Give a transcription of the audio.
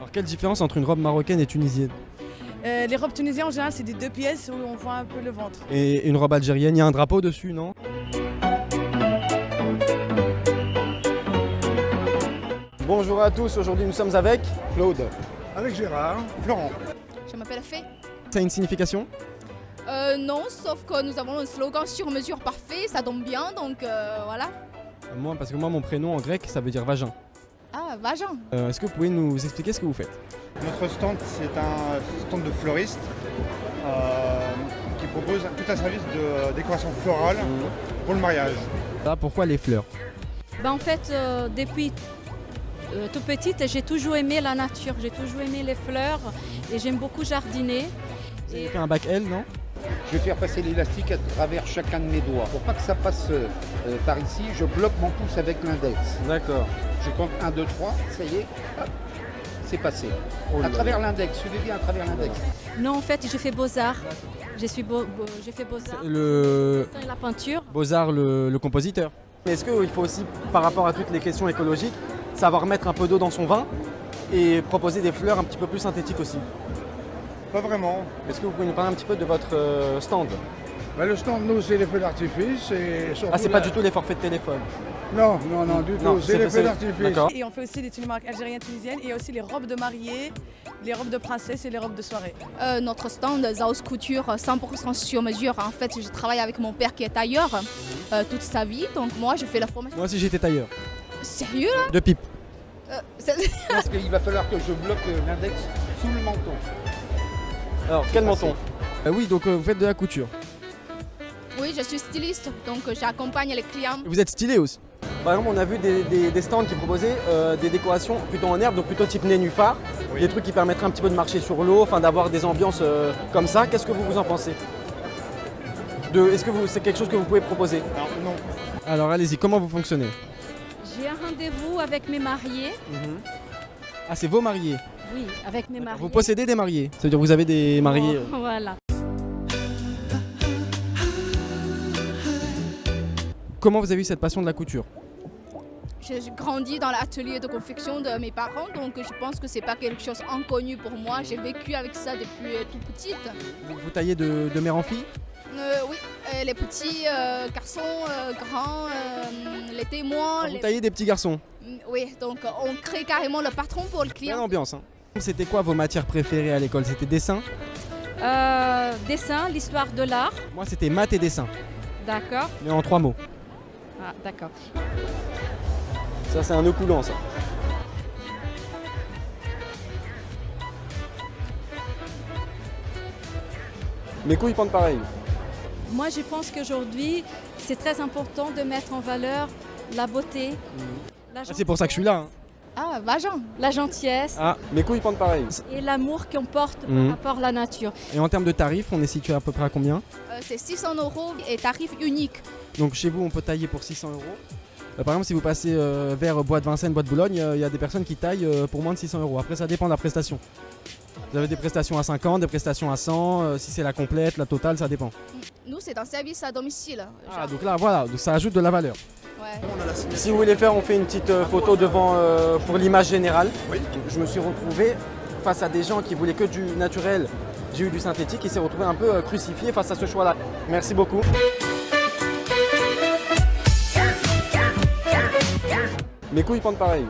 Alors quelle différence entre une robe marocaine et tunisienne? Les robes tunisiennes en général c'est des 2 pièces où on voit un peu le ventre. Et une robe algérienne, il y a un drapeau dessus, non? Bonjour à tous, aujourd'hui nous sommes avec Claude. Avec Gérard. Florent. Je m'appelle Fé. Ça a une signification? Non, sauf que nous avons un slogan sur mesure parfait, ça tombe bien, donc voilà. Moi, parce que moi mon prénom en grec ça veut dire vagin. Ah, vagin. Est-ce que vous pouvez nous expliquer ce que vous faites? Notre stand, c'est un stand de fleuriste qui propose tout un service de décoration florale pour le mariage. Là, pourquoi les fleurs? En fait, depuis tout petite, j'ai toujours aimé la nature, j'ai toujours aimé les fleurs et j'aime beaucoup jardiner. Vous avez fait un bac L, non? Je vais faire passer l'élastique à travers chacun de mes doigts. Pour pas que ça passe par ici, je bloque mon pouce avec l'index. D'accord. Je compte 1, 2, 3, ça y est, hop, c'est passé. Oh là À là. travers l'index, suivez bien à travers l'index. Non, en fait, j'ai fait Beaux-Arts. J'ai fait Beaux-Arts, Le et la peinture. Beaux-Arts, le compositeur. Mais est-ce qu'il faut aussi, par rapport à toutes les questions écologiques, savoir mettre un peu d'eau dans son vin et proposer des fleurs un petit peu plus synthétiques aussi? Pas vraiment. Est-ce que vous pouvez nous parler un petit peu de votre stand? Le stand, nous, c'est les feux d'artifice. Et surtout Ah, c'est pas du tout les forfaits de téléphone. Non, du Non, tout. C'est les feux d'artifice. D'accord. Et on fait aussi des tenues algériennes tunisiennes et il y a aussi les robes de mariée, les robes de princesse et les robes de soirée. Notre stand, Zaos Couture, 100% sur mesure. En fait, je travaille avec mon père qui est tailleur toute sa vie, donc moi je fais la formation. Moi aussi j'étais tailleur. Sérieux là? De pipe. Parce qu'il va falloir que je bloque l'index sous le menton. Alors, quel menton? Oui, donc vous faites de la couture. Oui, je suis styliste, donc j'accompagne les clients. Et vous êtes stylé aussi. Par exemple, on a vu des stands qui proposaient des décorations plutôt en herbe, donc plutôt type nénuphar. Oui. Des trucs qui permettraient un petit peu de marcher sur l'eau, enfin d'avoir des ambiances comme ça. Qu'est-ce que vous en pensez? Est-ce que c'est quelque chose que vous pouvez proposer? Non. Alors allez-y, comment vous fonctionnez? J'ai un rendez-vous avec mes mariés. Ah, c'est vos mariés. Oui, avec mes mariés. Vous possédez des mariés? C'est-à-dire que vous avez des mariés. Voilà. Comment vous avez eu cette passion de la couture? J'ai grandi dans l'atelier de confection de mes parents, donc je pense que c'est pas quelque chose inconnu pour moi. J'ai vécu avec ça depuis tout petite. Vous taillez de mère en fille? Oui, les petits garçons, grands, les témoins. Vous taillez des petits garçons? Oui, donc on crée carrément le patron pour le Quelle client. ambiance, hein. C'était quoi vos matières préférées à l'école? C'était dessin? Dessin, l'histoire de l'art. Moi c'était maths et dessin, D'accord. mais en 3 mots. Ah, d'accord. Ça c'est un nœud coulant ça. Mes couilles pendent pareil. Moi, je pense qu'aujourd'hui, c'est très important de mettre en valeur la beauté, la Ah, c'est pour ça que je suis là, hein. Ah, vagin. la gentillesse Ah, mes couilles pendent pareil. et l'amour qu'on porte Mhm. par rapport à la nature. Et en termes de tarifs, on est situé à peu près à combien? C'est 600 € et tarif unique. Donc chez vous on peut tailler pour 600 €. Par exemple si vous passez vers Bois de Vincennes, Bois de Boulogne, il y a des personnes qui taillent pour moins de 600 €. Après ça dépend de la prestation. Vous avez des prestations à 50, des prestations à 100, si c'est la complète, la totale, ça dépend. Nous, c'est un service à domicile. Ah Genre, donc là voilà, donc ça ajoute de la valeur. ouais. Si vous voulez faire, on fait une petite photo devant pour l'image générale. Oui. Je me suis retrouvé face à des gens qui voulaient que du naturel. J'ai eu du synthétique et s'est retrouvé un peu crucifié face à ce choix-là. Merci beaucoup. Mes couilles pendent pareil.